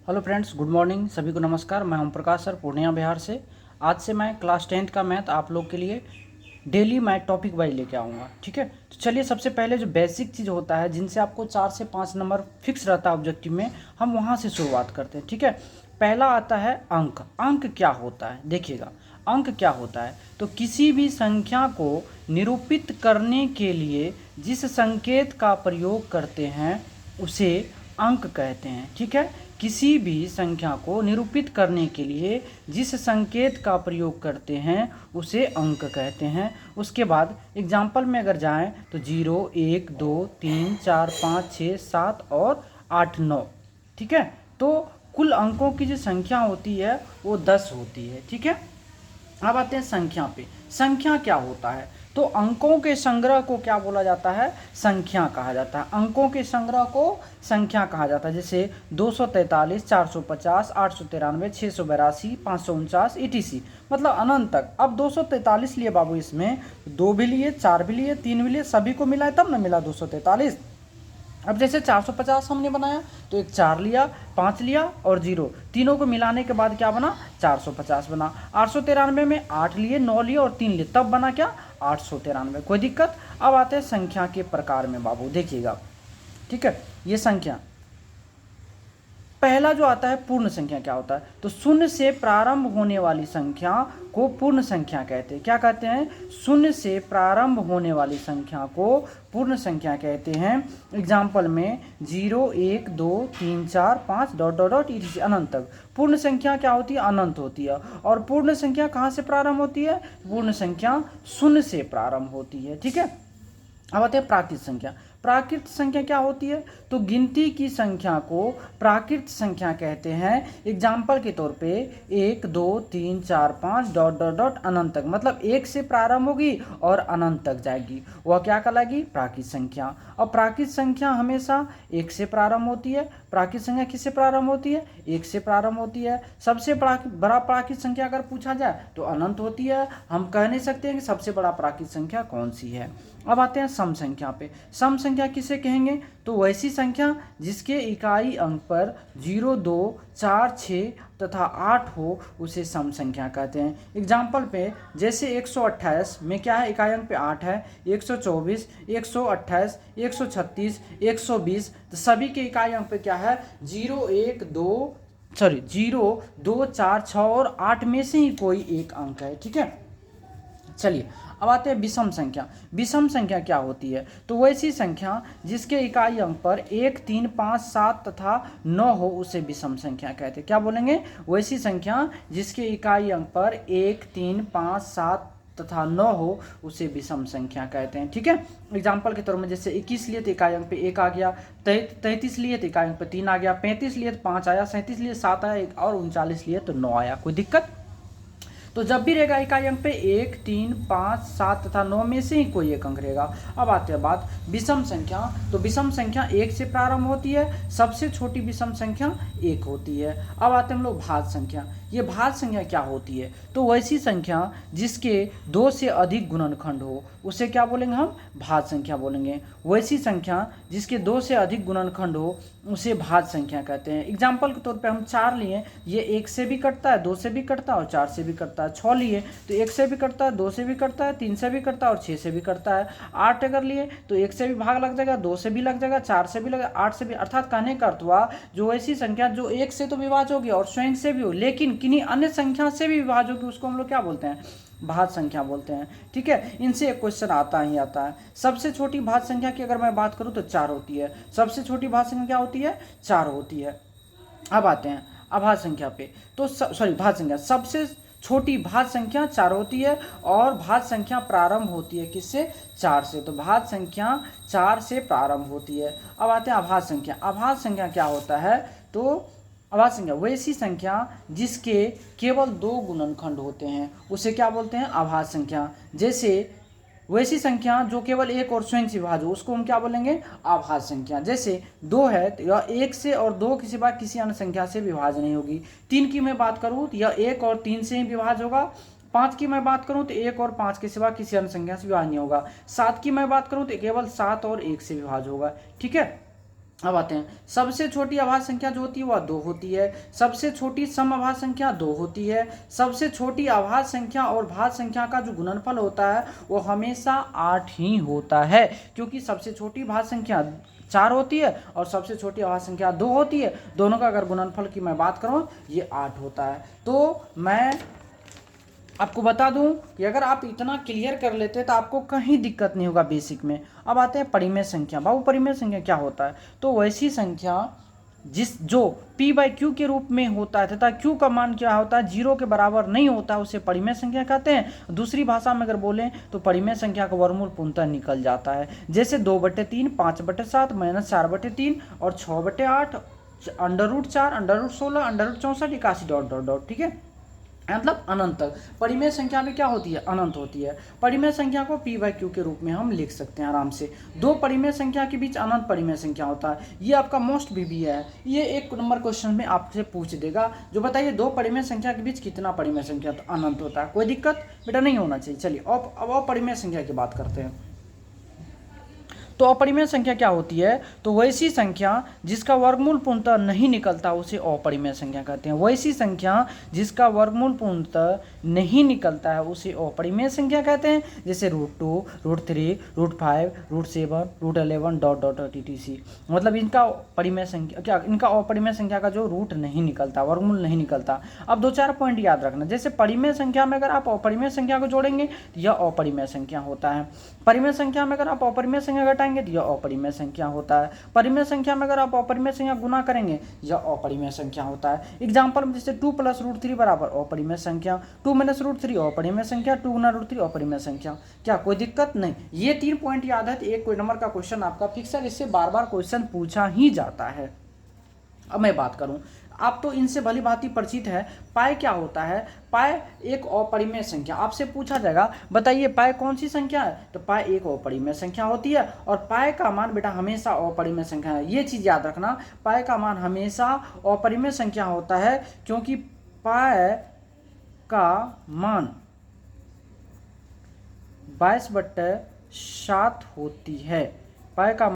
Hello friends, good morning. सभी को नमस्कार। मैं ओम प्रकाश सर, पूर्णिया बिहार से। आज से मैं क्लास 10th का मैथ आप लोग के लिए डेली मैं टॉपिक वाइज लेके आऊँगा। ठीक है, तो चलिए सबसे पहले जो बेसिक चीज़ होता है जिनसे आपको 4 से 5 नंबर फिक्स रहता है ऑब्जेक्टिव में, हम वहाँ से शुरुआत करते हैं। ठीक है, पहला आता है अंक। अंक क्या होता है देखिएगा। अंक क्या होता है तो किसी भी संख्या को निरूपित करने के लिए जिस संकेत का प्रयोग करते हैं उसे अंक कहते हैं। ठीक है, किसी भी संख्या को निरूपित करने के लिए जिस संकेत का प्रयोग करते हैं उसे अंक कहते हैं। उसके बाद एग्जाम्पल में अगर जाएं तो 0, 1, 2, 3, 4, 5, 6, 7 और 8, 9। ठीक है, तो कुल अंकों की जो संख्या होती है वो 10 होती है। ठीक है, अब आते हैं संख्या पे। संख्या क्या होता है तो अंकों के संग्रह को क्या बोला जाता है? संख्या कहा जाता है। अंकों के संग्रह को संख्या कहा जाता है। जैसे 243, 450, 893, 682, 549 etc, मतलब अनंत तक। अब 243 लिए बाबू, इसमें 2 भी लिए, 4 भी लिए, 3 भी लिए, सभी को मिलाए तब ना मिला 243। अब जैसे 450 हमने बनाया तो एक 4 लिया, 5 लिया और 0, तीनों को मिलाने के बाद क्या बना? 450 बना। 893 में 8 लिए, 9 लिए और 3 लिए, तब बना क्या? 893। कोई दिक्कत? अब आते हैं संख्या के प्रकार में बाबू, देखिएगा। ठीक है, ये संख्या पहला जो आता है पूर्ण संख्या क्या होता है तो शून्य से प्रारंभ होने वाली संख्या को पूर्ण संख्या कहते हैं। क्या कहते हैं? शून्य से प्रारंभ होने वाली संख्या को पूर्ण संख्या कहते हैं। एग्जाम्पल में 0, 1, 2, 3, 4, 5 डॉट डॉट डॉट etc अनंत तक। पूर्ण संख्या क्या होती है? अनंत होती है। और पूर्ण संख्या कहाँ से प्रारंभ होती है? पूर्ण संख्या शून्य से प्रारंभ होती है। ठीक है, अब आते हैं प्राकृत संख्या। प्राकृत संख्या क्या होती है तो गिनती की संख्या को प्राकृत संख्या कहते हैं। एग्जाम्पल के तौर पे 1, 2, 3, 4, 5 डॉट डॉट डॉट अनंत तक, मतलब 1 से प्रारंभ होगी और अनंत तक जाएगी, वह क्या कहलाएगी? प्राकृत संख्या। और प्राकृत संख्या हमेशा 1 से प्रारंभ होती है। प्राकृत संख्या किससे प्रारंभ होती है? 1 से प्रारंभ होती है। सबसे बड़ा प्राकृत संख्या अगर पूछा जाए तो अनंत होती है। हम कह नहीं सकते हैं कि सबसे बड़ा प्राकृत संख्या कौन सी है। अब आते हैं सम संख्या पे। सम संख्या किसे कहेंगे तो वैसी संख्या जिसके इकाई अंक पर 0, 2, 4, 6 तथा 8 हो उसे सम संख्या कहते हैं। एग्जाम्पल पे जैसे 128 में क्या है? इकाई अंक पे 8 है। 124, 128, 136, 120, तो सभी के इकाई अंक पे क्या है? 0, 1, 2 0, 2, 4, 6 और 8 में से ही कोई एक अंक है। ठीक है, चलिए अब आते हैं विषम संख्या। विषम संख्या क्या होती है तो वैसी संख्या जिसके इकाई अंक पर 1, 3, 5, 7 तथा 9 हो उसे विषम संख्या कहते हैं। क्या बोलेंगे? वैसी संख्या जिसके इकाई अंक पर 1, 3, 5, 7 तथा 9 हो उसे विषम संख्या कहते हैं। ठीक है, एग्जाम्पल के तौर में जैसे 21 लिए तो इकाई अंक पे 1 आ गया, 33 लिए तो इकाई अंक पे 3 आ गया, 35 लिए तो 5 आया, 37 लिए 7 आया और 39 लिए तो 9 आया। कोई दिक्कत? तो जब भी रहेगा इकाई अंक पे 1, 3, 5, 7 तथा 9 में से ही कोई एक अंक रहेगा। अब आते हैं बात विषम संख्या। तो विषम संख्या 1 से प्रारंभ होती है। सबसे छोटी विषम संख्या 1 होती है। अब आते हैं हम लोग भाज्य संख्या। ये भाज्य संख्या क्या होती है तो वैसी संख्या जिसके 2 से अधिक गुणनखंड हो उसे क्या बोलेंगे? हम भाज्य संख्या बोलेंगे। वैसी संख्या जिसके 2 से अधिक गुणनखंड हो उसे भाज्य संख्या कहते हैं। एग्जाम्पल के तौर पे हम 4 लिए, ये 1 से भी कटता है, 2 से भी कटता है और 4 से भी कटता है। 6 लिए तो 1 से भी कटता है, 2 से भी कटता है, 3 से भी कटता है और 6 से भी कटता है। 8 अगर लिए तो 1 से भी भाग लग जाएगा, 2 से भी लग जाएगा, 4 से भी लगेगा, 8 से भी। अर्थात कहने का अर्थ हुआ जो ऐसी संख्या जो 1 से तो विभाज्य होगी और स्वयं से भी हो लेकिन किन्हीं अन्य संख्या से भी विभाज्य होगी उसको हम लोग क्या बोलते हैं? भाज्य संख्या बोलते हैं। ठीक है, इनसे एक क्वेश्चन आता ही आता है। सबसे छोटी भाज्य संख्या की अगर मैं बात करूं तो 4 होती है। सबसे छोटी भाज्य संख्या क्या होती है? 4 होती है। अब आते हैं अभाज्य संख्या पे। तो भाज्य संख्या, सबसे छोटी भाज्य संख्या 4 होती है और भाज्य संख्या प्रारंभ होती है किससे? 4 से। तो भाज्य संख्या 4 से प्रारंभ होती है। अब आते हैं अभाज्य संख्या। अभाज्य संख्या क्या होता है तो अभाज्य संख्या वैसी संख्या जिसके केवल 2 गुणनखंड होते हैं उसे क्या बोलते हैं? अभाज्य संख्या। जैसे वैसी संख्या जो केवल 1 और स्वयं से विभाज्य हो उसको हम क्या बोलेंगे? अभाज्य संख्या। जैसे 2 है तो यह 1 से और 2 के सिवा किसी अन्य संख्या से विभाज्य नहीं होगी। 3 की मैं बात करूँ तो यह 1 और 3 से ही विभाज्य होगा। 5 की मैं बात करूँ तो 1 और 5 के सिवा किसी अन्य संख्या से विभाज्य नहीं होगा। 7 की मैं बात करूँ तो केवल 7 और 1 से विभाज्य होगा। ठीक है, अब आते हैं, सबसे छोटी अभाज्य संख्या जो होती है वह 2 होती है, सबसे छोटी सम अभाज्य संख्या 2 होती है, सबसे छोटी अभाज्य संख्या और भाज्य संख्या का जो गुणनफल होता है वो हमेशा 8 ही होता है, क्योंकि सबसे छोटी भाज्य संख्या 4 होती है और सबसे छोटी अभाज्य संख्या 2 होती है। दोनों का अगर गुणनफल की मैं बात करूं ये 8 होता है। तो मैं आपको बता दूं कि अगर आप इतना क्लियर कर लेते तो आपको कहीं दिक्कत नहीं होगा बेसिक में। अब आते हैं परिमेय संख्या। बाबू परिमेय संख्या क्या होता है? तो वैसी संख्या जो p/q के रूप में होता है तथा q का मान क्या होता है 0 के बराबर नहीं होता उसे परिमेय संख्या कहते हैं। दूसरी भाषा में अगर बोलें तो परिमेय संख्या का वर्गमूल पूर्णतः निकल जाता है, जैसे 2/3, 5/7, -4/3 और 6/8, √4, √16, √64, 81 ... ठीक है, मतलब अनंत तक। परिमेय संख्या में क्या होती है? अनंत होती है। परिमेय संख्या को p/q के रूप में हम लिख सकते हैं आराम से। दो परिमेय संख्या के बीच अनंत परिमेय संख्या होता है। ये आपका मोस्ट बीबी है, ये 1 नंबर क्वेश्चन में आपसे पूछ देगा, जो बताइए दो परिमेय संख्या के बीच कितना परिमेय संख्या तो अनंत होता है। कोई दिक्कत बेटा नहीं होना चाहिए। चलिए अब अपरिमेय संख्या की बात करते हैं। तो अपरिमेय संख्या क्या होती है? तो वैसी संख्या जिसका वर्गमूल पूर्णतः नहीं निकलता उसे अपरिमेय संख्या कहते हैं। वैसी संख्या जिसका वर्गमूल पूर्णतः नहीं निकलता है उसे अपरिमेय संख्या कहते हैं, जैसे √2, √3, √5, √7, √11 ... etc। मतलब इनका परिमेय संख्या क्या, इनका अपरिमेय संख्या का जो रूट नहीं निकलता, वर्गमूल नहीं निकलता। अब 2-4 पॉइंट याद रखना, जैसे परिमेय संख्या में अगर आप अपरिमेय संख्या को जोड़ेंगे तो यह अपरिमेय संख्या होता है। परिमेय संख्या में अगर आप अपरिमेय संख्या घटाएंगे तो यह अपरिमेय संख्या होता है। परिमेय संख्या में अगर आप अपरिमेय संख्या गुना करेंगे यह अपरिमेय संख्या होता है। एग्जांपल में जैसे 2 + √3 बराबर अपरिमेय संख्या, 2 - √3 अपरिमेय संख्या, 2 × √3 अपरिमेय संख्या। क्या कोई दिक्कत नहीं? ये 3 पॉइंट याद है तो एक कोई नंबर का क्वेश्चन आपका फिक्स है, इससे बार बार क्वेश्चन पूछा ही जाता है। अब मैं बात करूं, आप तो इनसे भली भांति परिचित है। पाई क्या होता है? पाई एक अपरिमेय संख्या, आपसे पूछा जाएगा बताइए पाई कौन सी संख्या है, तो पाई एक अपरिमेय संख्या होती है। और पाई का मान बेटा हमेशा अपरिमेय संख्या है, ये चीज याद रखना। पाई का मान हमेशा अपरिमेय संख्या होता है, क्योंकि पाई का मान 22/7 होती है। पाई का